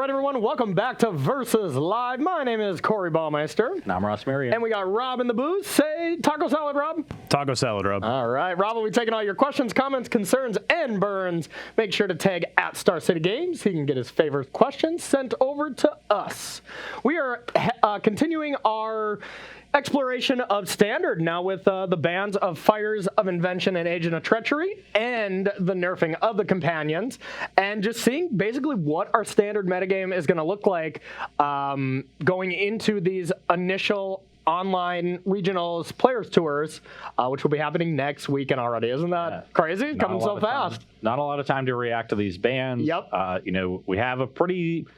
right, everyone, welcome back to Versus Live. My name is Corey Baumeister. And I'm Ross Marion. And we got Rob in the booth. Say taco salad, Rob. Taco salad, Rob. All right, Rob will be taking all your questions, comments, concerns, and burns. Make sure to tag at Star City Games. He can get his favorite questions sent over to us. We are continuing our exploration of Standard now with the bans of Fires of Invention and Agent of Treachery and the nerfing of the companions, and just seeing basically what our Standard metagame is going to look like going into these initial online regionals players tours, which will be happening next weekend already. Isn't that crazy? Coming so fast. Not a lot of time to react to these bans. Yep. We have a pretty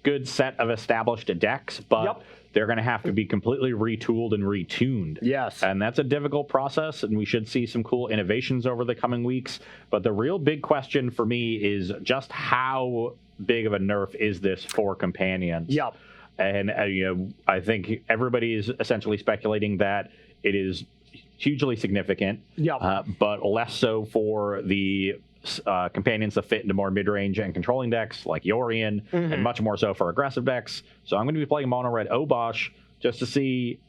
good set of established decks, but they're going to have to be completely retooled and retuned. Yes. And that's a difficult process, and we should see some cool innovations over the coming weeks. But the real big question for me is just how big of a nerf is this for companions? Yep. And, I think everybody is essentially speculating that it is hugely significant, but less so for the companions that fit into more mid-range and controlling decks like Yorion, and much more so for aggressive decks. So I'm going to be playing mono red Obosh just to see,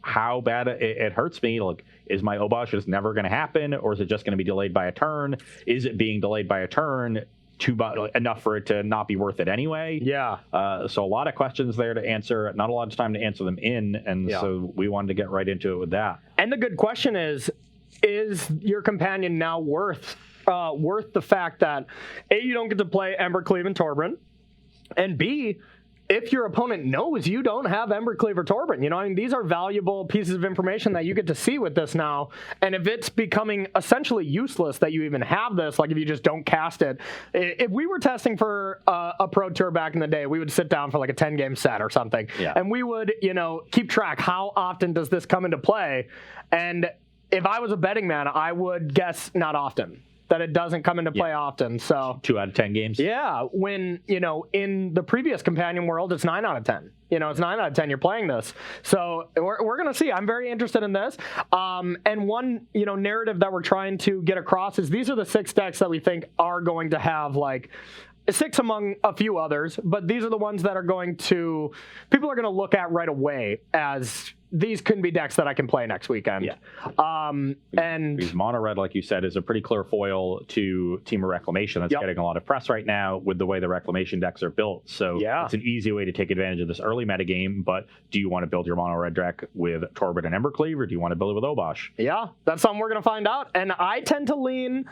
how bad it hurts me. Like, is my Obosh just never going to happen, or is it just going to be delayed by a turn? Is it being delayed by a turn enough for it to not be worth it anyway? So a lot of questions there to answer, not a lot of time to answer them so we wanted to get right into it with that. And the good question is your companion now worth the fact that A, you don't get to play Embercleave and Torbran, and B, if your opponent knows you don't have Embercleave or Torbran, these are valuable pieces of information that you get to see with this now. And if it's becoming essentially useless that you even have this, like if you just don't cast it, if we were testing for a pro tour back in the day, we would sit down for like a 10-game set or something, and we would, keep track how often does this come into play. And if I was a betting man, I would guess not often. That it doesn't come into play often. So 2 out of 10 games. Yeah, when in the previous companion world, it's 9 out of 10. It's 9 out of 10. You're playing this, so we're gonna see. I'm very interested in this. And one narrative that we're trying to get across is these are the 6 decks that we think are going to have 6 among a few others, but these are the ones that are people are going to look at right away as these can be decks that I can play next weekend. And because mono red, like you said, is a pretty clear foil to Team of Reclamation that's getting a lot of press right now with the way the Reclamation decks are built. So it's an easy way to take advantage of this early metagame. But do you want to build your mono red deck with Torbran and Embercleave, or do you want to build it with Obosh? Yeah, that's something we're going to find out. And I tend to lean,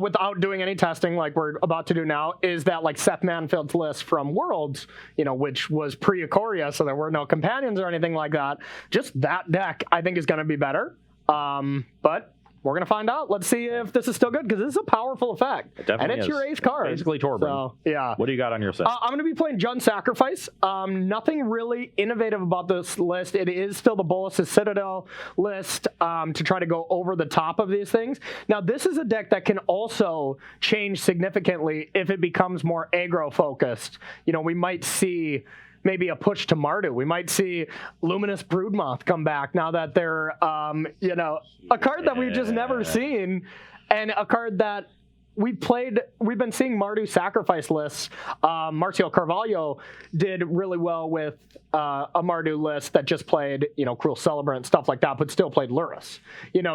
without doing any testing like we're about to do now, is that Seth Manfield's list from Worlds, which was pre-Ikoria, so there were no companions or anything like that. Just that deck, I think, is going to be better. But we're going to find out. Let's see if this is still good, because this is a powerful effect. And it's your ace card. Basically Torbran. So, yeah. What do you got on your set? I'm going to be playing Jund Sacrifice. Nothing really innovative about this list. It is still the Bolas' Citadel list to try to go over the top of these things. Now, this is a deck that can also change significantly if it becomes more aggro focused. We might see maybe a push to Mardu. We might see Luminous Broodmoth come back now that they're, a card that we've just never seen, and a card that we've been seeing Mardu sacrifice lists. Marcio Carvalho did really well with a Mardu list that just played, Cruel Celebrant, stuff like that, but still played Lurrus.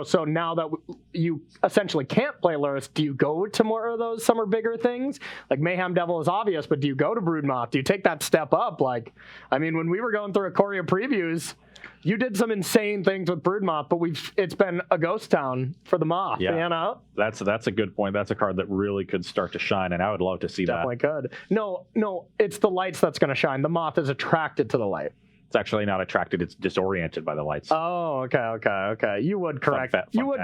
So now that you essentially can't play Lurrus, do you go to more of those summer bigger things? Like Mayhem Devil is obvious, but do you go to Broodmoth? Do you take that step up? When we were going through Ikoria previews, you did some insane things with Broodmoth, but it's been a ghost town for the Moth. Yeah. That's a good point. That's a card that really could start to shine, and I would love to see that. Definitely could. No, it's the lights that's going to shine. The Moth is attracted to the light. It's actually not attracted. It's disoriented by the lights. Oh, okay. You would correct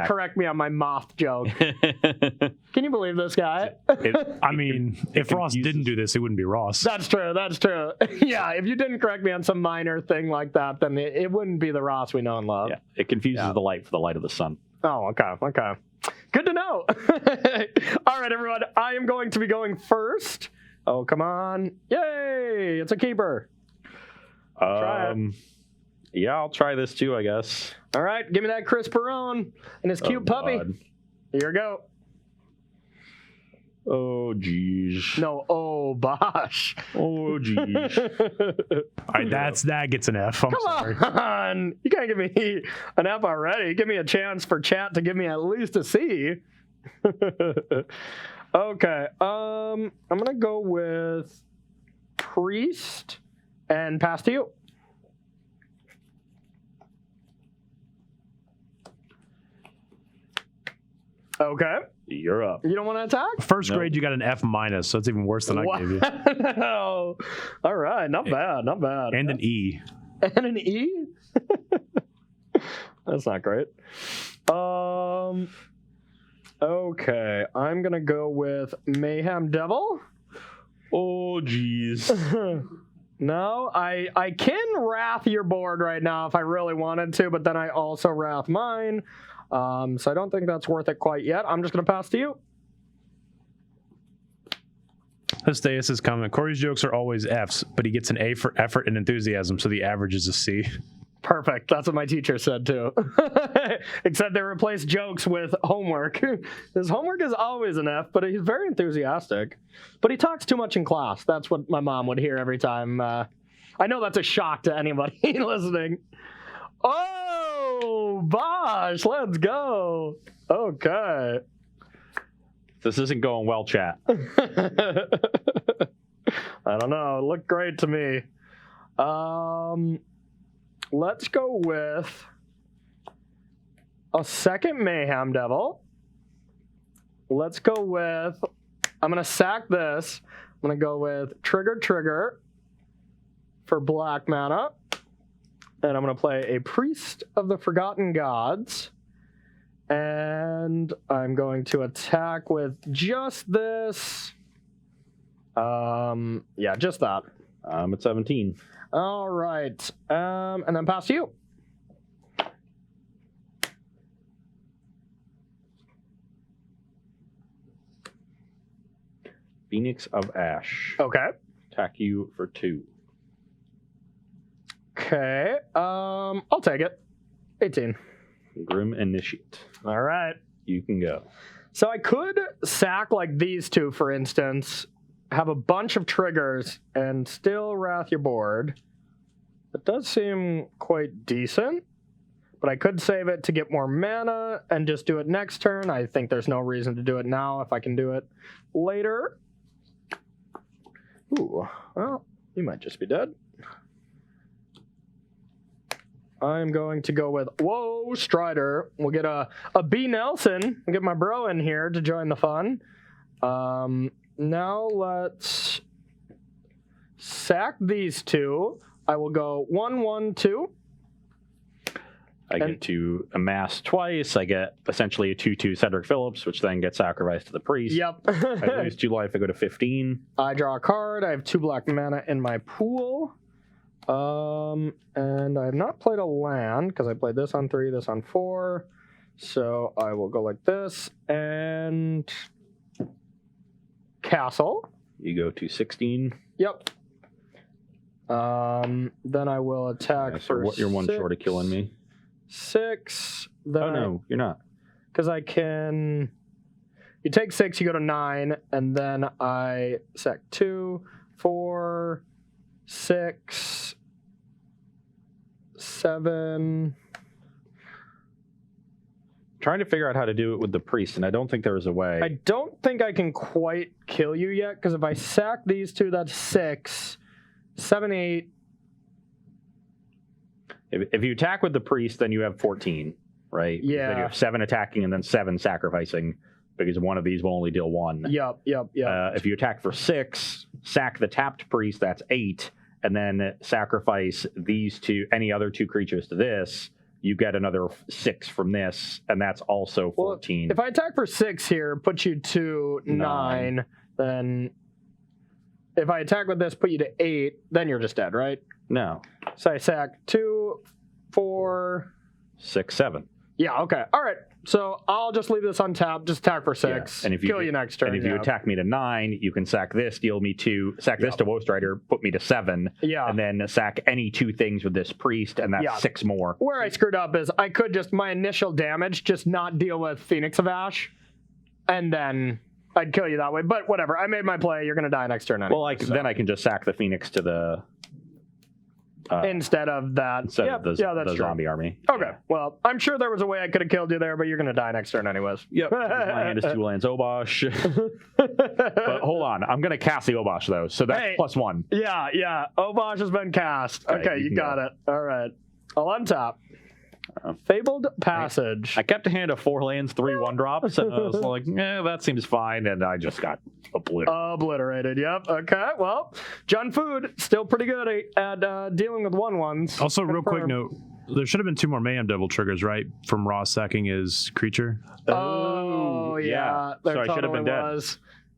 correct me on my Moth joke. Can you believe this guy? If Ross didn't do this, it wouldn't be Ross. That's true. Yeah, if you didn't correct me on some minor thing like that, then it wouldn't be the Ross we know and love. Yeah, it confuses the light for the light of the sun. Oh, okay. Good to know. All right, everyone. I am going to be going first. Oh, come on. Yay! It's a keeper. Try it. Yeah, I'll try this too, I guess. All right, give me that Chris Perone and his cute puppy. God. Here we go. Oh, geez. No, Obosh. Oh, geez. All right, that gets an F. I'm sorry. Come on. You can't give me an F already. Give me a chance for chat to give me at least a C. Okay. I'm going to go with Priest and pass to you. Okay. You're up. You don't want to attack? First grade, you got an F minus, so it's even worse than I gave you. Wow. All right. Not bad. Not bad. And an E. And an E? That's not great. Okay. I'm going to go with Mayhem Devil. Oh, jeez. No, I can Wrath your board right now if I really wanted to, but then I also Wrath mine. So I don't think that's worth it quite yet. I'm just going to pass to you. Hesteus' comment, Corey's jokes are always Fs, but he gets an A for effort and enthusiasm, so the average is a C. Perfect. That's what my teacher said too. Except they replaced jokes with homework. His homework is always an F, but he's very enthusiastic. But he talks too much in class. That's what my mom would hear every time. I know that's a shock to anybody listening. Oh, Bosh, let's go. Okay. This isn't going well, chat. I don't know. It looked great to me. Let's go with a second Mayhem Devil. Let's go with, I'm going to sack this. I'm going to go with Trigger for black mana. And I'm going to play a Priest of the Forgotten Gods. And I'm going to attack with just this. Yeah, just that. I'm at 17. All right. And then pass to you. Phoenix of Ash. Okay. Attack you for 2. Okay. I'll take it. 18. Grim Initiate. All right. You can go. So I could sack like these two, for instance, have a bunch of triggers, and still Wrath your board. That does seem quite decent, but I could save it to get more mana and just do it next turn. I think there's no reason to do it now if I can do it later. Ooh, well, you might just be dead. I'm going to go with, whoa, Strider. We'll get a B. Nelson. I'll get my bro in here to join the fun. Now let's sack these two. I will go 1/1/2. I get to amass twice. I get essentially a 2/2 Cedric Phillips, which then gets sacrificed to the priest. Yep. I lose 2 life. I go to 15. I draw a card. I have 2 black mana in my pool. And I have not played a land because I played this on 3, this on 4. So I will go like this and castle. You go to 16. Yep. Then I will attack for you're 1 6. short of killing me. 6. Then Oh, no, you're not. Because I can... You take 6, you go to 9, and then I sack 2, 4, 6, 7... Trying to figure out how to do it with the priest, and I don't think there is a way. I don't think I can quite kill you yet, because if I sack these two, that's 6, 7, 8... If you attack with the priest, then you have 14, right? Yeah. Then you have 7 attacking and then 7 sacrificing, because one of these will only deal 1. Yep. If you attack for 6, sack the tapped priest, that's 8, and then sacrifice these two, any other 2 creatures to this, you get another 6 from this, and that's also 14. Well, if I attack for 6 here, put you to 9, then if I attack with this, put you to 8, then you're just dead, right? No. So I sack 2, 4... 6, 7. Yeah, okay. All right. So I'll just leave this untapped, just attack for 6, Yeah. And if you kill you next turn. And if you attack me to 9, you can sack this, deal me 2, sack this to Woe Strider, put me to 7, and then sack any 2 things with this priest, and that's 6 more. Where I screwed up is I could just, my initial damage, just not deal with Phoenix of Ash, and then I'd kill you that way. But whatever. I made my play. You're going to die next turn anyway. Well, then I can just sack the Phoenix to the... instead of that. Instead of the zombie army. Okay. Yeah. Well, I'm sure there was a way I could have killed you there, but you're going to die next turn anyways. Yep. My hand is 2 lands Obosh. But hold on. I'm going to cast the Obosh, though. So that's +1. Yeah. Obosh has been cast. Okay, you got it. All right. I'll untap. Fabled Passage. I kept a hand of 4 lands, 3 1-drops, and I was like, that seems fine, and I just got obliterated. Yep. Okay. Well, John Food still pretty good at dealing with 1/1s. Also, real quick note: there should have been 2 more Mayhem Devil triggers, right? From Ross sacking his creature. Oh yeah. So I should have been dead.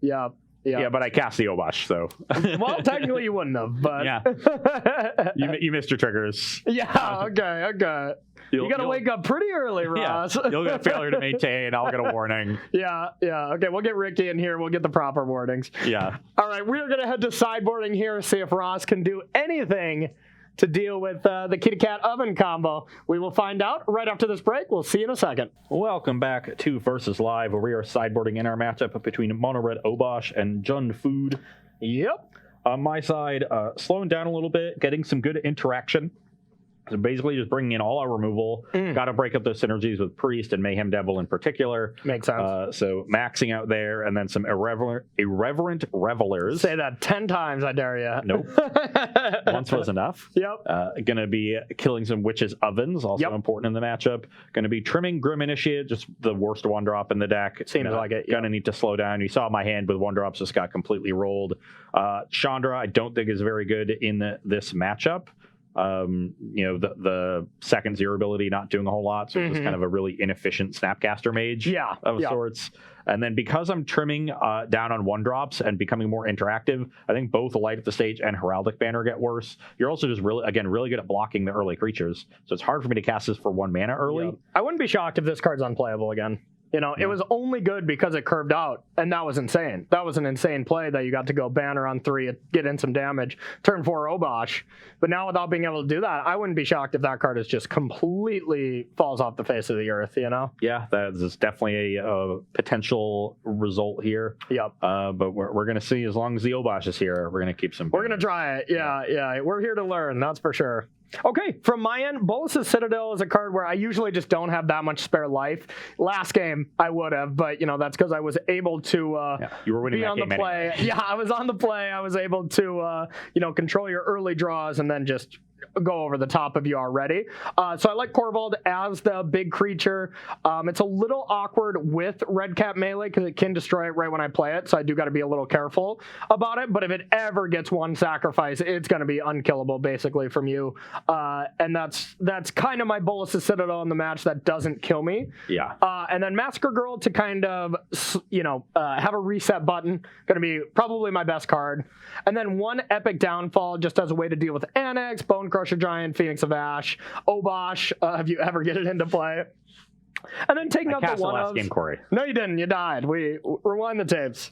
Yeah. Yeah, but I cast the Obosh, so. Well, technically you wouldn't have, but. Yeah. You missed your triggers. Yeah. Okay. You got to wake up pretty early, Ross. Yeah, you'll get a failure to maintain. I'll get a warning. Yeah. Okay, we'll get Ricky in here. We'll get the proper warnings. Yeah. All right, we're going to head to sideboarding here, see if Ross can do anything to deal with the Kitty Cat Oven combo. We will find out right after this break. We'll see you in a second. Welcome back to Versus Live, where we are sideboarding in our matchup between Mono Red Obosh and Jund Food. Yep. On my side, slowing down a little bit, getting some good interaction. So basically just bringing in all our removal. Got to break up those synergies with Priest and Mayhem Devil in particular. Makes sense. So maxing out there, and then some irreverent revelers. Say that 10 times, I dare you. Nope. Once was enough. Yep. Going to be killing some Witches' Ovens, also important in the matchup. Going to be trimming Grim Initiate, just the worst 1-drop in the deck. Seems like it. Going to need to slow down. You saw my hand with 1-drops just got completely rolled. Chandra, I don't think is very good in this matchup. The second 0 ability not doing a whole lot, so it's just kind of a really inefficient Snapcaster mage of sorts. And then because I'm trimming down on 1-drops and becoming more interactive, I think both Light Up the Stage and Heraldic Banner get worse. You're also just really good at blocking the early creatures, so it's hard for me to cast this for 1 mana early. I wouldn't be shocked if this card's unplayable again. It was only good because it curved out, and that was insane. That was an insane play that you got to go banner on 3, get in some damage, turn 4 Obosh. But now without being able to do that, I wouldn't be shocked if that card is just completely falls off the face of the earth, Yeah, that is definitely a potential result here. Yep. But we're going to see, as long as the Obosh is here, we're going to keep some... We're going to try it, yeah. We're here to learn, that's for sure. Okay, from my end, Bolus's Citadel is a card where I usually just don't have that much spare life. Last game, I would have, but, that's because I was able to you were winning be that on the game play. Anyway. Yeah, I was on the play. I was able to, control your early draws and then just go over the top of you already. So I like Corvald as the big creature. It's a little awkward with Red Cap melee because it can destroy it right when I play it, so I do got to be a little careful about it. But if it ever gets 1 sacrifice, it's going to be unkillable basically from you. And that's kind of my Bolus's Citadel in the match that doesn't kill me. Yeah. And then Massacre Girl to kind of, have a reset button. Going to be probably my best card. And then 1 Epic Downfall just as a way to deal with Annex, Bone Crusher Giant, Phoenix of Ash, Obosh, if you ever get it into play. And then taking out the one last game, Corey. No, you didn't. You died. We rewind the tapes.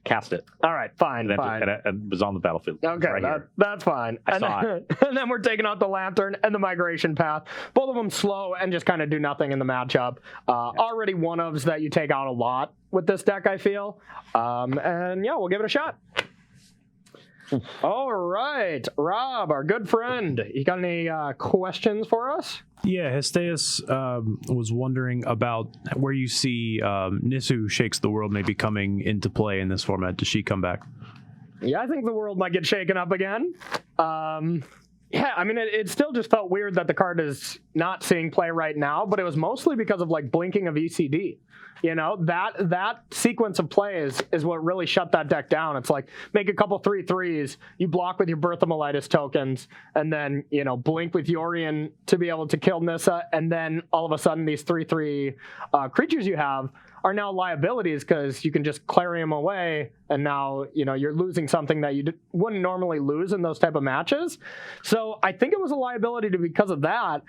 Cast it. All right, fine. And it was on the battlefield. Okay, that's fine. I saw it. And then we're taking out the Lantern and the Migration Path. Both of them slow and just kind of do nothing in the matchup. Already one-ofs that you take out a lot with this deck, I feel. And yeah, we'll give it a shot. All right, Rob, our good friend. You got any questions for us? Yeah, Hesteus was wondering about where you see Nisu Shakes the World maybe coming into play in this format. Does she come back? Yeah, I think the world might get shaken up again. Yeah, I mean, it still just felt weird that the card is not seeing play right now, but it was mostly because of blinking of ECD. That sequence of plays is what really shut that deck down. It's make a couple 3/3s, you block with your Bertha Melitis tokens, and then, blink with Yorion to be able to kill Nissa, and then all of a sudden these 3/3 creatures you have are now liabilities because you can just clary them away, and now you're losing something that you wouldn't normally lose in those type of matches. So I think it was a liability because of that.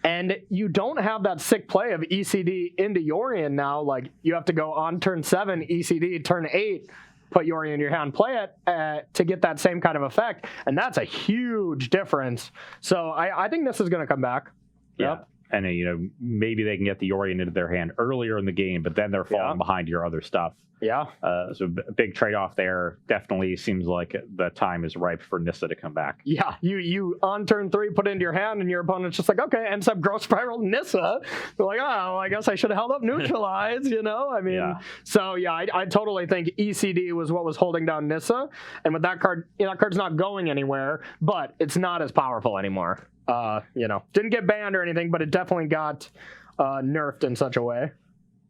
And you don't have that sick play of ECD into Yorion now. You have to go on turn 7, ECD, turn 8, put Yorion in your hand, play it to get that same kind of effect. And that's a huge difference. So I think this is going to come back. Yeah. Yep. And maybe they can get the Orient into their hand earlier in the game, but then they're falling behind your other stuff. Yeah. So a big trade-off there. Definitely seems like the time is ripe for Nissa to come back. Yeah, you on turn 3 put it into your hand, and your opponent's just like, okay, ends up Growth Spiral Nissa. They're like, oh, I guess I should have held up Neutralize, I mean, so yeah, I totally think ECD was what was holding down Nissa, and with that card, that card's not going anywhere, but it's not as powerful anymore. Didn't get banned or anything, but it definitely got nerfed in such a way.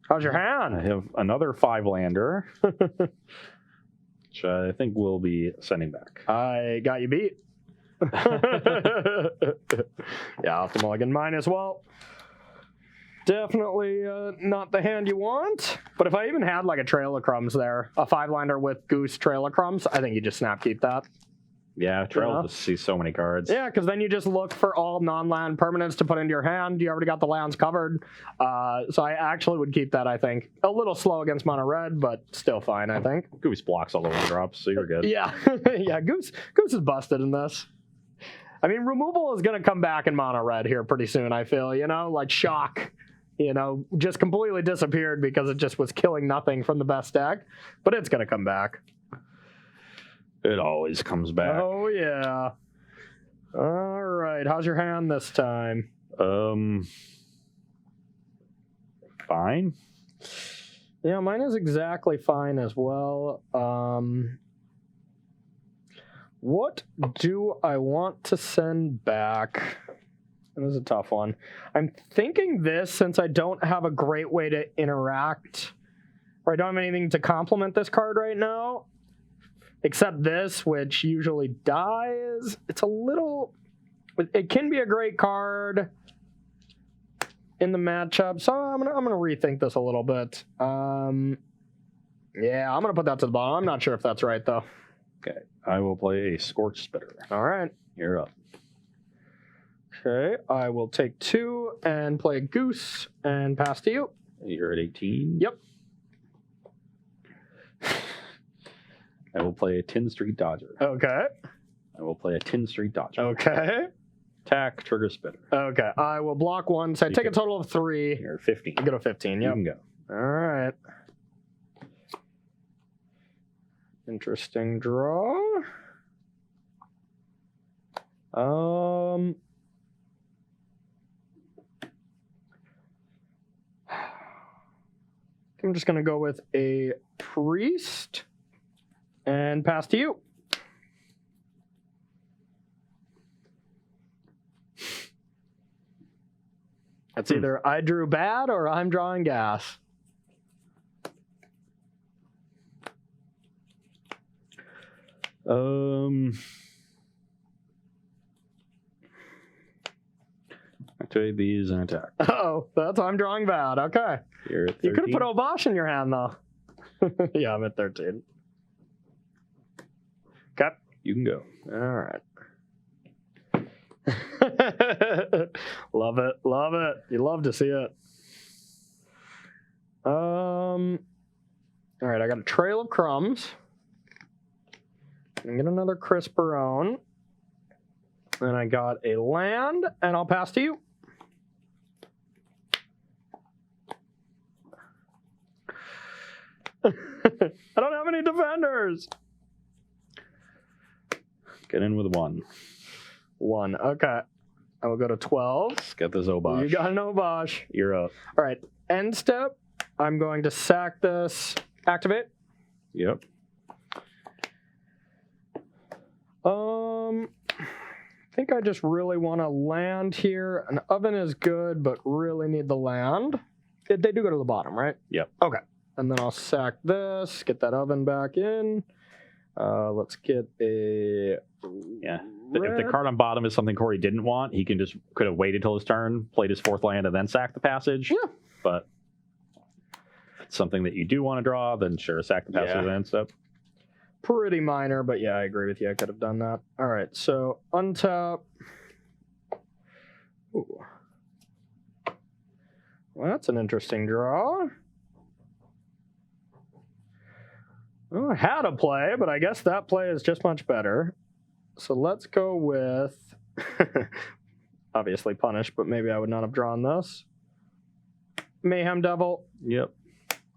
How's your hand? I have another 5-lander, which I think we'll be sending back. I got you beat. Yeah, off the mulligan mine as well. Definitely not the hand you want. But if I even had like a Trail of Crumbs there, a 5-lander with Goose Trail of Crumbs, I think you just snap keep that. Yeah, Trail just sees so many cards. Yeah, because then you just look for all non-land permanents to put into your hand. You already got the lands covered. So I actually would keep that, I think. A little slow against mono red, but still fine, I think. Goose blocks all the 1-drops, so you're good. Yeah, yeah, Goose is busted in this. I mean, removal is going to come back in mono red here pretty soon, I feel, like Shock. Just completely disappeared because it just was killing nothing from the best deck. But it's going to come back. It always comes back. Oh, yeah. All right. How's your hand this time? Fine. Yeah, mine is exactly fine as well. What do I want to send back? This is a tough one. I'm thinking this, since I don't have a great way to interact, or I don't have anything to complement this card right now, except this, which usually dies. It's a little... It can be a great card in the matchup, so I'm gonna rethink this a little bit. Yeah, I'm gonna put that to the bottom. I'm not sure if that's right, though. Okay, I will play a Scorch Spitter. All right. You're up. Okay, I will take 2 and play a Goose and pass to you. You're at 18? Yep. I will play a Tin Street Dodger. Okay. I will play a Tin Street Dodger. Okay. Attack, trigger Spitter. Okay, I will block 1, so I take a total of 3. You're at 15. You go to 15, yep. You can go. All right. Interesting draw. I'm just going to go with a Priest and pass to you. That's either I drew bad or I'm drawing gas. Activate these and attack. Oh, that's I'm drawing bad. Okay. You're at 13. You could have put Obosh in your hand, though. Yeah, I'm at 13. Okay. You can go. All right. Love it. Love it. You love to see it. All right, I got a Trail of Crumbs. And get another Crisperone. And I got a land, and I'll pass to you. I don't have any defenders. Get in with 1. 1. Okay. I will go to 12. Let's get this Obosh. You got an Obosh. You're up. All right. End step. I'm going to sack this. Activate. Yep. I think I just really want to land here. An oven is good, but really need the land. They do go to the bottom, right? Yep. Okay. And then I'll sack this, get that oven back in. Let's get a... Yeah. If the card on bottom is something Corey didn't want, he could have waited till his turn, played his 4th land, and then sacked the passage. Yeah. But if it's something that you do want to draw, then sure, sack the passage and stuff. Pretty minor, but yeah, I agree with you. I could have done that. All right, so untap. Ooh. Well, that's an interesting draw. Well, I had a play, but I guess that play is just much better. So let's go with obviously punished, but maybe I would not have drawn this. Mayhem Devil. Yep.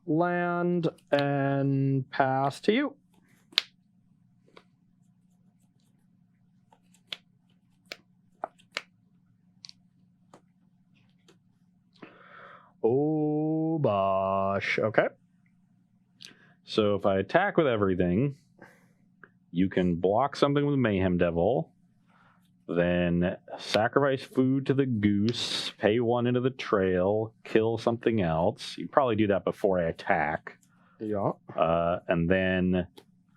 Land and pass to you. Obosh. Okay. So if I attack with everything, you can block something with Mayhem Devil, then sacrifice food to the goose, pay 1 into the trail, kill something else. You probably do that before I attack. Yeah. And then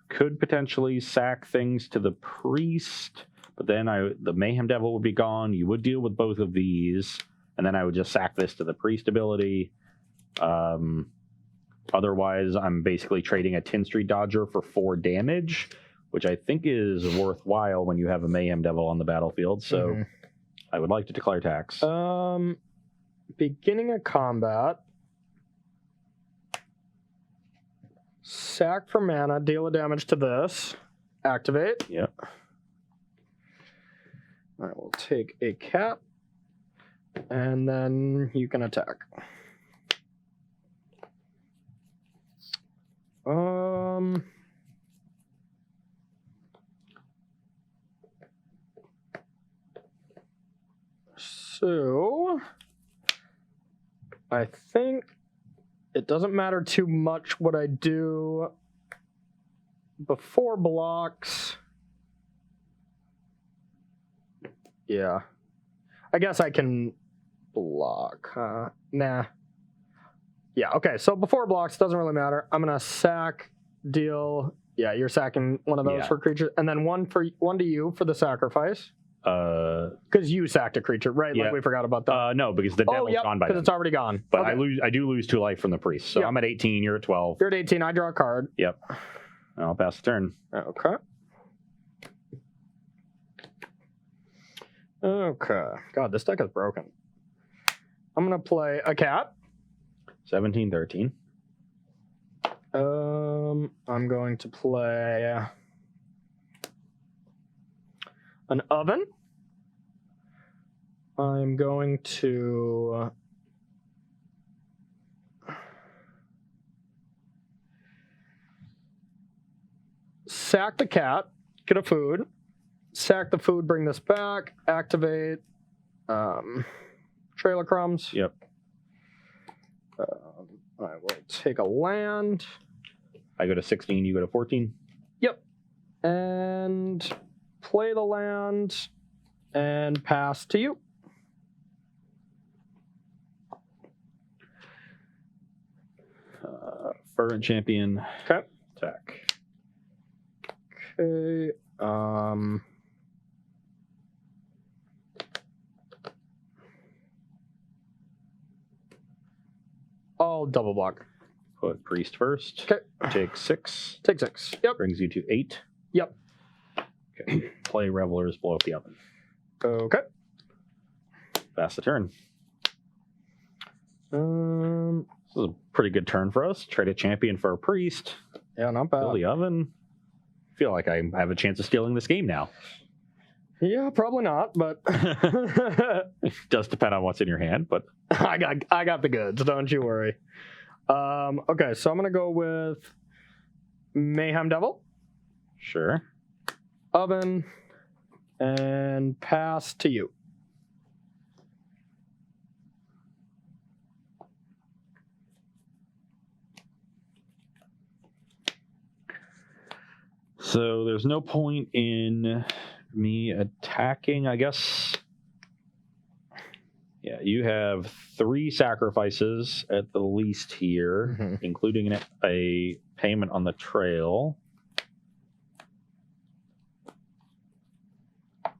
could potentially sack things to the priest, but then the Mayhem Devil would be gone. You would deal with both of these, and then I would just sack this to the priest ability. Otherwise, I'm basically trading a Tin Street Dodger for 4 damage, which I think is worthwhile when you have a Mayhem Devil on the battlefield. So I would like to declare tax. Beginning of combat. Sack for mana, deal a damage to this. Activate. Yep. I will take a cat. And then you can attack. So I think it doesn't matter too much what I do before blocks. Yeah. I guess I can block. Nah. Yeah, okay, so before blocks, doesn't really matter. I'm going to sack, deal. Yeah, you're sacking one of those for creatures. And then one to you for the sacrifice. Because you sacked a creature, right? Yeah. Like we forgot about that. No, because the devil's gone by then. because it's already gone. But okay. I do lose 2 life from the priest. So I'm at 18, you're at 12. You're at 18, I draw a card. Yep. I'll pass the turn. Okay. Okay. God, this deck is broken. I'm going to play a cat. 17, 13. I'm going to play an oven. I'm going to sack the cat, get a food, sack the food, bring this back, activate trailer crumbs. Yep. I will take a land. I go to 16, you go to 14. Yep. And play the land and pass to you. Fervent Champion. Okay. Attack. Okay. I'll double block. Put priest first. Okay. Take 6. Take 6. Yep. Brings you to 8. Yep. Okay. Play Revelers, blow up the oven. Okay. Pass the turn. This is a pretty good turn for us. Trade a champion for a priest. Yeah, not bad. Fill the oven. Feel like I have a chance of stealing this game now. Yeah, probably not, but it does depend on what's in your hand, but I got the goods, don't you worry. Okay, so I'm gonna go with Mayhem Devil. Sure. Oven and pass to you. So there's no point in me attacking, I guess. Yeah, you have 3 sacrifices at the least here, including a payment on the trail.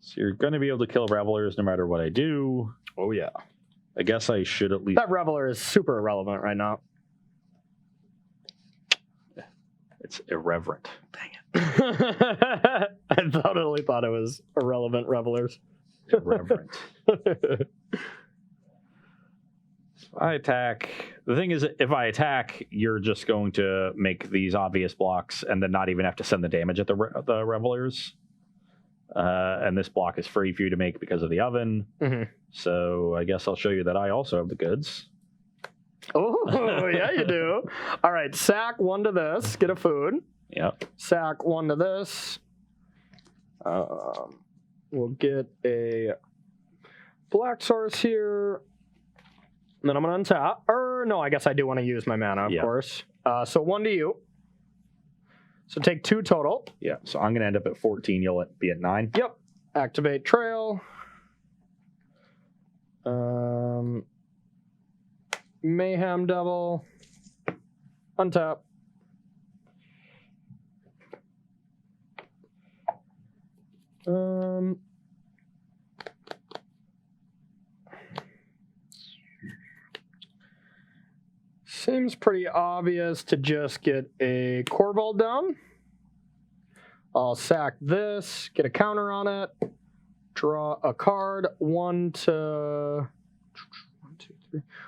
So you're going to be able to kill Revelers no matter what I do. Oh, yeah. I guess I should at least... That Reveler is super irrelevant right now. It's irreverent. Dang it. I totally thought it was irrelevant Revelers. Irreverent. I attack. The thing is, if I attack, you're just going to make these obvious blocks and then not even have to send the damage at the Revelers. And this block is free for you to make because of the oven. So I guess I'll show you that I also have the goods. Oh, yeah, you do. All right, sack 1 to this. Get a food. Yep. Sack 1 to this. We'll get a black source here. And then I'm going to untap. Or, no, I guess I do want to use my mana, of course. So 1 to you. So take 2 total. Yeah, so I'm going to end up at 14. You'll be at 9. Yep. Activate trail. Mayhem Devil. Untap. Seems pretty obvious to just get a Corvold down. I'll sack this, get a counter on it, draw a card. 1 to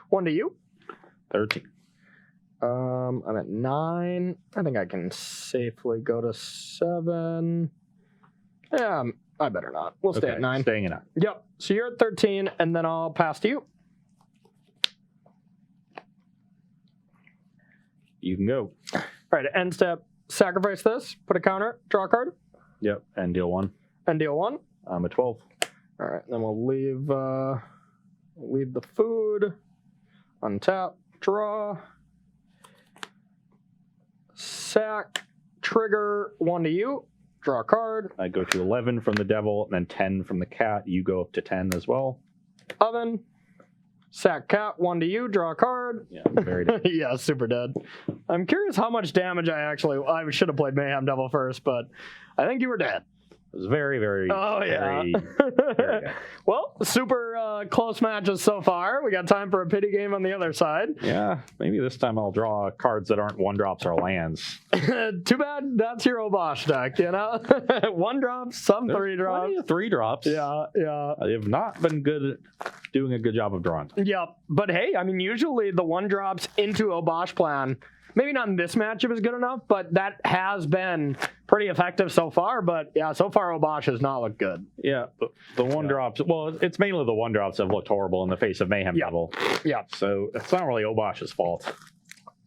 1 to you. 13. I'm at 9. I think I can safely go to 7. Yeah, I better not. We'll stay at 9. Staying at 9. Yep. So you're at 13, and then I'll pass to you. You can go. All right, end step. Sacrifice this, put a counter, draw a card. Yep, and deal 1. And deal 1. I'm at 12. All right, then we'll leave the food, untap, draw, sack, trigger 1 to you, draw a card. I go to 11 from the devil, and then 10 from the cat. You go up to 10 as well. Oven, sack cat 1 to you, draw a card. Yeah, I'm very dead. Yeah, super dead. I'm curious how much damage I should have played Mayhem Devil first, but I think you were dead. It was very, very, very good. Well, super close matches so far. We got time for a pity game on the other side. Yeah, maybe this time I'll draw cards that aren't 1-drops or lands. Too bad that's your Obosh deck, you know? 1-drops, some 3-drops. 3-drops. Yeah. I have not been good at doing a good job of drawing. Yep. But hey, I mean, usually the 1-drops into Obosh plan, maybe not in this matchup is good enough, but that has been pretty effective so far. But yeah, so far Obosh has not looked good. Yeah, the 1-drops, well, it's mainly the 1-drops that have looked horrible in the face of Mayhem Devil. Yeah. So it's not really Obosh's fault.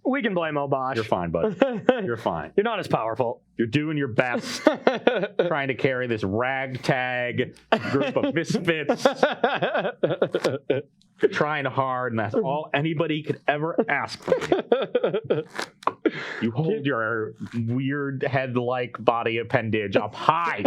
We can blame Obosh. You're fine, bud. You're fine. You're not as powerful. You're doing your best trying to carry this ragtag group of misfits. You're trying hard, and that's all anybody could ever ask for you. You hold your weird head-like body appendage up high.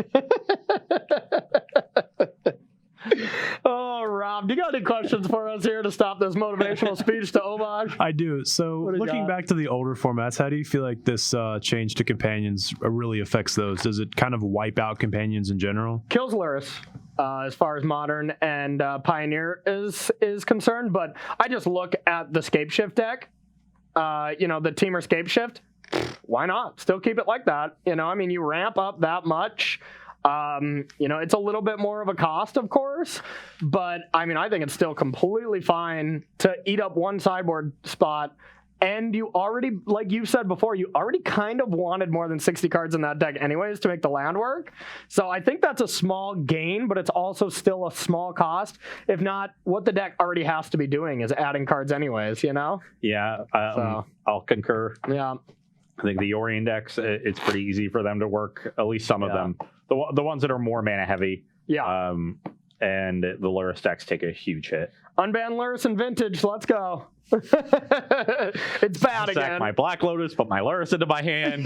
Oh, Rob, do you got any questions for us here to stop this motivational speech to Obosh? I do. So looking back to the older formats, how do you feel like this change to companions really affects those? Does it kind of wipe out companions in general? Kills Luris. As far as Modern and Pioneer is concerned, but I just look at the Scapeshift deck, the Teamer Scapeshift, why not? Still keep it like that. I mean, you ramp up that much. It's a little bit more of a cost, of course, but I mean, I think it's still completely fine to eat up one sideboard spot. And you already, like you said before, you already kind of wanted more than 60 cards in that deck anyways to make the land work. So I think that's a small gain, but it's also still a small cost. If not, what the deck already has to be doing is adding cards anyways, Yeah, I'll concur. Yeah. I think the Orion decks, it's pretty easy for them to work, at least some of them. The ones that are more mana heavy. Yeah. And the Luris decks take a huge hit. Unban Luris and Vintage, let's go. It's bad again. Sack my Black Lotus, put my Luris into my hand.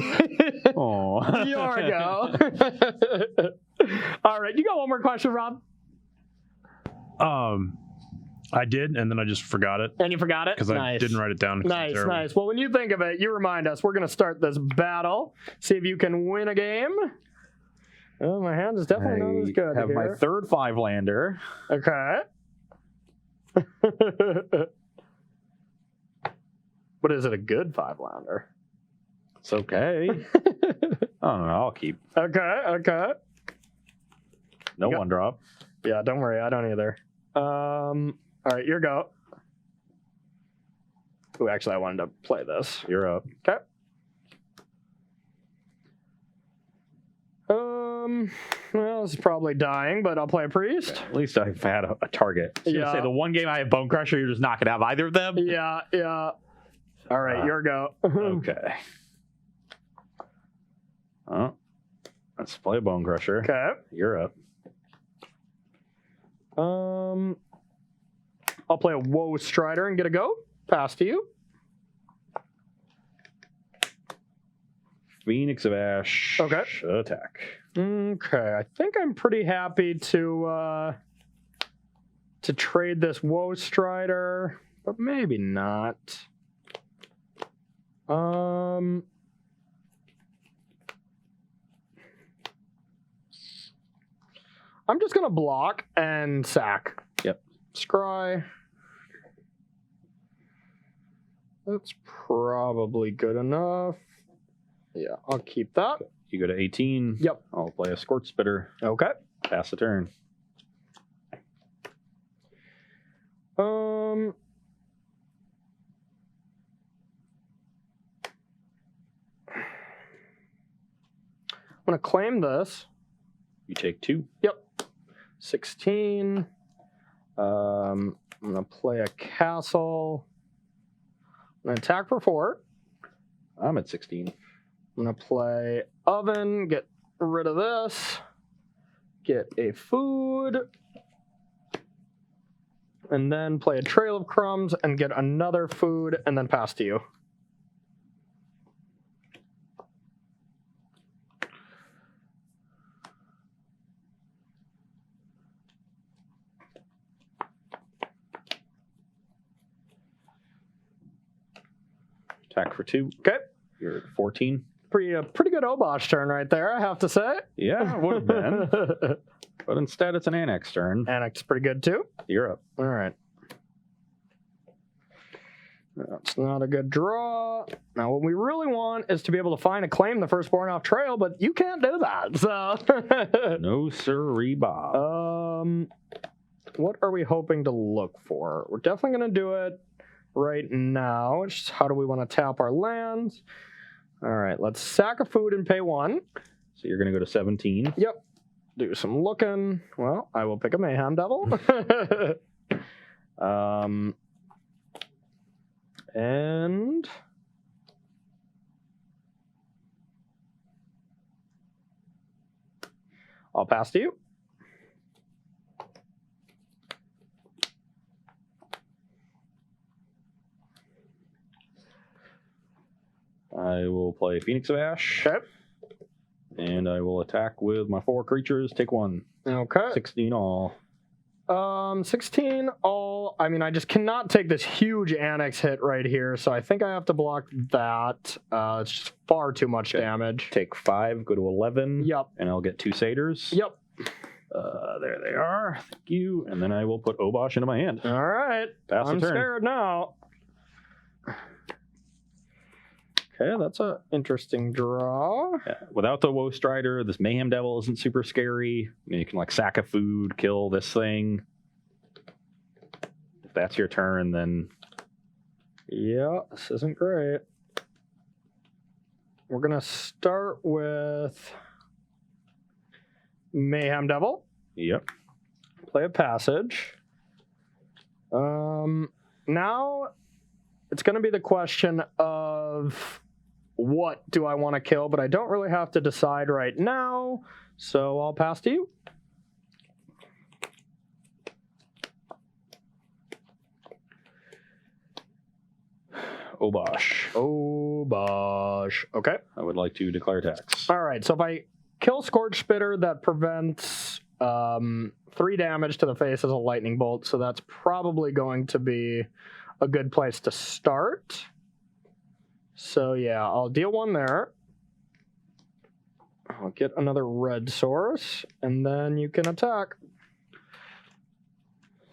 Oh, Yorgo. All right, you got one more question, Rob? I did, and then I just forgot it. And you forgot it? Because I didn't write it down. Nice. Well, when you think of it, you remind us. We're going to start this battle. See if you can win a game. Oh, my hand is definitely not as good. I have my third 5-lander. Okay. But is it a good 5-lander? It's okay. I don't know. I'll keep. Okay. No 1-drop. Yeah, don't worry. I don't either. All right, your go. Ooh, actually, I wanted to play this. You're up. Okay. Well, this is probably dying, but I'll play a priest. At least I've had a target. I was gonna say, the one game I have Bone Crusher, you're just not going to have either of them? Yeah. All right, your go. Okay. Oh, let's play a Bone Crusher. Okay. You're up. I'll play a Woe Strider and get a go. Pass to you. Phoenix of Ash. Okay. Attack. Okay, I think I'm pretty happy to trade this Woe Strider, but maybe not. I'm just gonna block and sack. Yep. Scry. That's probably good enough. Yeah, I'll keep that. You go to 18. Yep. I'll play a Scorch Spitter. Okay. Pass the turn. I'm gonna claim this. You take 2. Yep. 16. I'm gonna play a castle. I'm gonna attack for 4. I'm at 16. I'm gonna play oven, get rid of this, get a food, and then play a trail of crumbs and get another food and then pass to you. Attack for 2. Okay. You're at 14. Pretty good Obosh turn right there, I have to say. Yeah, it would have been. But instead, it's an Annex turn. Annex pretty good too. You're up. All right. That's not a good draw. Now, what we really want is to be able to find a claim the firstborn off trail, but you can't do that. So, No sirree, Bob. what are we hoping to look for? We're definitely going to do it right now. It's just how do we want to tap our lands? All right, let's sack a food and pay 1. So you're going to go to 17. Yep. Do some looking. Well, I will pick a Mayhem Devil. And I'll pass to you. I will play Phoenix of Ash. Okay. And I will attack with my 4 creatures. Take 1. Okay. 16 all. 16 all. I mean, I just cannot take this huge Annex hit right here, so I think I have to block that. It's just far too much damage. Take 5, go to 11. Yep. And I'll get 2 satyrs. Yep. There they are. Thank you. And then I will put Obosh into my hand. All right. Pass the I'm turn. scared now. Okay, that's an interesting draw. Yeah. Without the Woe Strider, this Mayhem Devil isn't super scary. I mean, you can like sack a food, kill this thing. If that's your turn, then Yeah, this isn't great. We're going to start with Mayhem Devil. yep. Play a passage. Now it's going to be the question of what do I want to kill, but I don't really have to decide right now, so I'll pass to you. Obosh. Obosh. Okay. I would like to declare tax. All right, so if I kill Scorch Spitter, that prevents 3 damage to the face as a lightning bolt, so that's probably going to be a good place to start. So yeah, I'll deal 1 there. I'll get another red source, and then you can attack.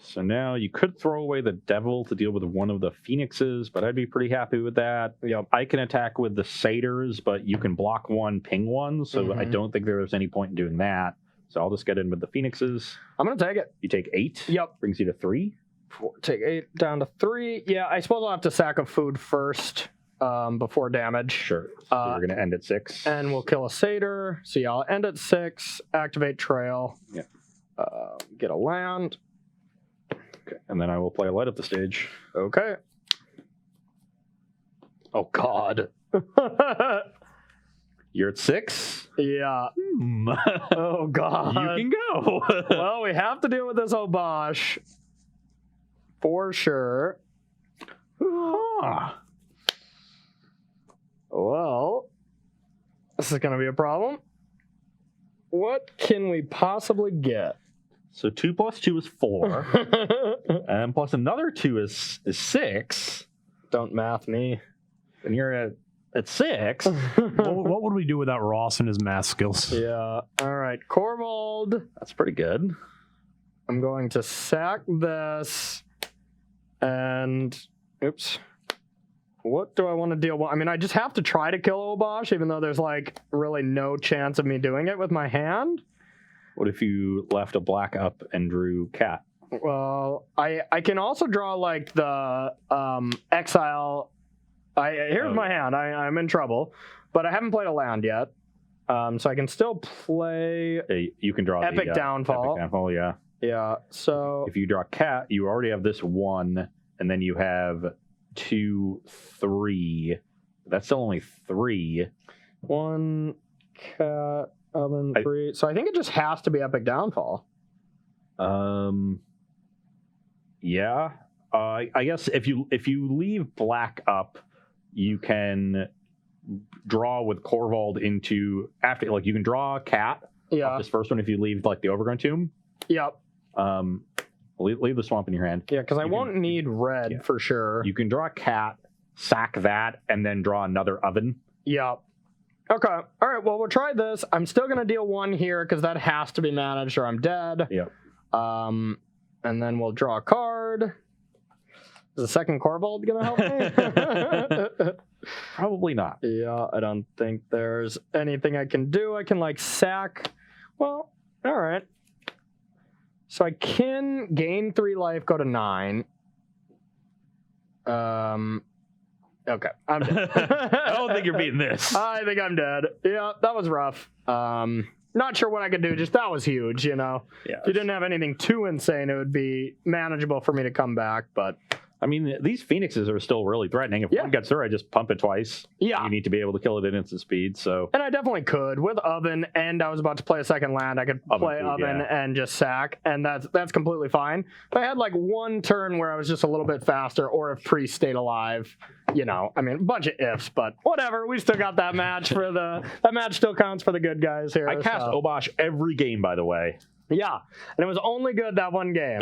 So now you could throw away the devil to deal with one of the phoenixes, but I'd be pretty happy with that. Yep. I can attack with the satyrs, but you can block 1, ping 1, so I don't think there's any point in doing that. So I'll just get in with the phoenixes. I'm going to take it. You take 8. Yep. Brings you to 3. 4, take 8 down to 3. Yeah, I suppose I'll have to sack a food first. before damage. Sure. So we're going to end at 6. And we'll kill a satyr. So yeah, I'll end at 6, activate trail. Yeah. Get a land. Okay. And then I will play a light up the stage. Okay. Oh, God. You're at 6? Yeah. Oh, God. You can go. Well, we have to deal with this Obosh. For sure. Well, this is going to be a problem. What can we possibly get? So 2 plus 2 is 4. And plus another 2 is 6. Don't math me. And you're at 6. What would we do without Ross and his math skills? Yeah. All right. Corvold. That's pretty good. I'm going to sack this. And, oops. What do I want to deal with? I mean, I just have to try to kill Obosh, even though there's, like, really no chance of me doing it with my hand. What if you left a black up and drew cat? Well, I can also draw, like, the exile. Here's my hand. I'm in trouble. But I haven't played a land yet. So I can still play... You can draw Epic the, Downfall. Epic Downfall, yeah. Yeah, so... If you draw cat, you already have this 1, and then you have 2, 3. That's still only 3. 1, cat, oven, 3. So I think it just has to be Epic Downfall. Yeah. I guess if you leave black up, you can draw with Corvold into... after, like, you can draw a cat off this first one if you leave, like, the Overgrown Tomb. Yep. Leave the swamp in your hand. Yeah, because I won't need red for sure. You can draw a cat, sack that, and then draw another oven. Yep. Okay. All right, well, we'll try this. I'm still going to deal 1 here because that has to be managed or I'm dead. Yep. And then we'll draw a card. Is the second Corvold going to help me? Probably not. Yeah, I don't think there's anything I can do. I can, like, sack. Well, all right. So I can gain 3 life, go to 9. Okay, I'm dead. I don't think you're beating this. I think I'm dead. Yeah, that was rough. Not sure what I could do. Just that was huge, you know. Yeah. If you didn't have anything too insane, it would be manageable for me to come back, but... I mean, these Phoenixes are still really threatening. If one gets through, I just pump it twice. Yeah. You need to be able to kill it at instant speed, so... And I definitely could. With Oven, and I was about to play a second land, I could play Oven and just sack, and that's completely fine. If I had, like, 1 turn where I was just a little bit faster, or if Priest stayed alive, you know, I mean, a bunch of ifs, but whatever. We still got that match for the... That match still counts for the good guys here. I cast Obosh every game, by the way. Yeah, and it was only good that 1 game.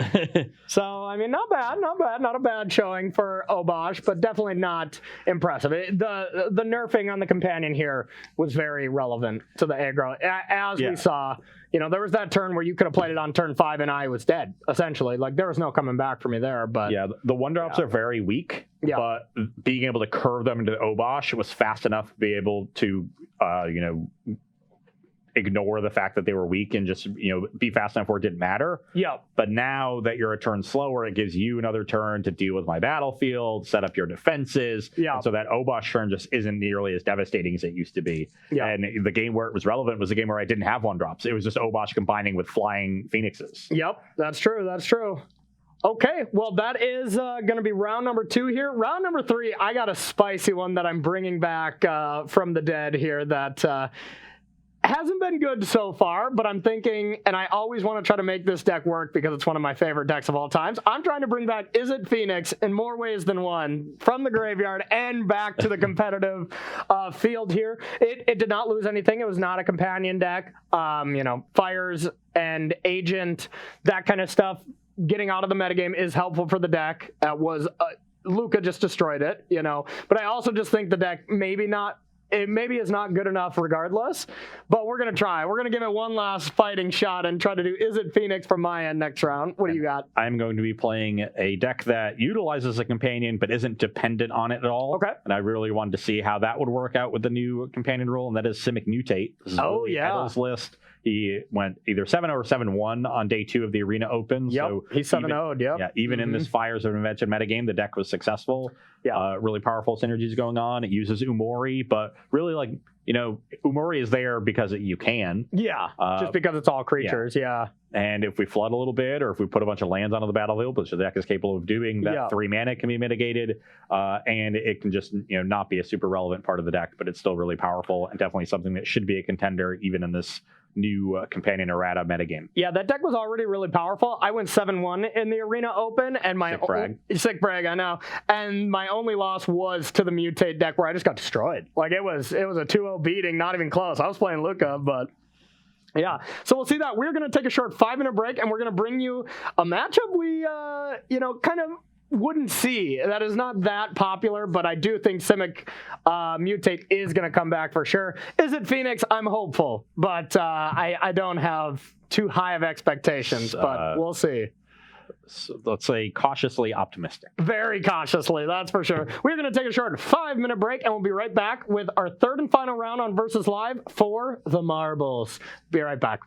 So, I mean, not bad. Not a bad showing for Obosh, but definitely not impressive. The nerfing on the companion here was very relevant to the aggro. As we saw, you know, there was that turn where you could have played it on turn 5 and I was dead, essentially. Like, there was no coming back for me there, but... Yeah, the 1-drops are very weak, but being able to curve them into Obosh was fast enough to be able to, you know... ignore the fact that they were weak and just, you know, be fast enough where it didn't matter. Yeah. But now that you're a turn slower, it gives you another turn to deal with my battlefield, set up your defenses. Yeah. And so that Obosh turn just isn't nearly as devastating as it used to be. Yeah. And the game where it was relevant was the game where I didn't have 1-drops. It was just Obosh combining with flying Phoenixes. Yep, that's true. Okay, well, that is going to be round number 2 here. Round number 3, I got a spicy one that I'm bringing back from the dead here that... hasn't been good so far, but I'm thinking, and I always want to try to make this deck work because it's one of my favorite decks of all times. I'm trying to bring back Is It Phoenix in more ways than one from the graveyard and back to the competitive field here. It did not lose anything. It was not a companion deck. You know, fires and agent, that kind of stuff. Getting out of the metagame is helpful for the deck. Luca just destroyed it, you know. But I also just think the deck maybe is not good enough regardless, but we're going to try. We're going to give it one last fighting shot and try to do Is It Phoenix from my end next round. What do you got? I'm going to be playing a deck that utilizes a companion but isn't dependent on it at all. Okay. And I really wanted to see how that would work out with the new companion rule, and that is Simic Mutate. This is Edel's list. He went either 7-0 or 7-1 on day 2 of the Arena Open. Yep, So he's 7-0'd, yep. Yeah, even in this Fires of Invention metagame, the deck was successful. Yeah. Really powerful synergies going on. It uses Umori, but really, like, you know, Umori is there because you can. Yeah, just because it's all creatures, yeah. And if we flood a little bit, or if we put a bunch of lands onto the battlefield, which the deck is capable of doing, that 3 mana can be mitigated, and it can just, you know, not be a super relevant part of the deck, but it's still really powerful and definitely something that should be a contender even in this new companion errata metagame. Yeah, that deck was already really powerful. I went 7-1 in the Arena Open, and my sick brag, I know. And my only loss was to the Mutate deck, where I just got destroyed. Like it was a 2-0 beating, not even close. I was playing Luca, but yeah. So we'll see that. We're going to take a short 5-minute break, and we're going to bring you a matchup we, kind of wouldn't see. That is not that popular, but I do think Simic Mutate is going to come back for sure. Is it Phoenix? I'm hopeful, but I don't have too high of expectations, but we'll see. So let's say cautiously optimistic. Very cautiously, that's for sure. We're going to take a short 5-minute break, and we'll be right back with our third and final round on Versus Live for the Marbles. Be right back.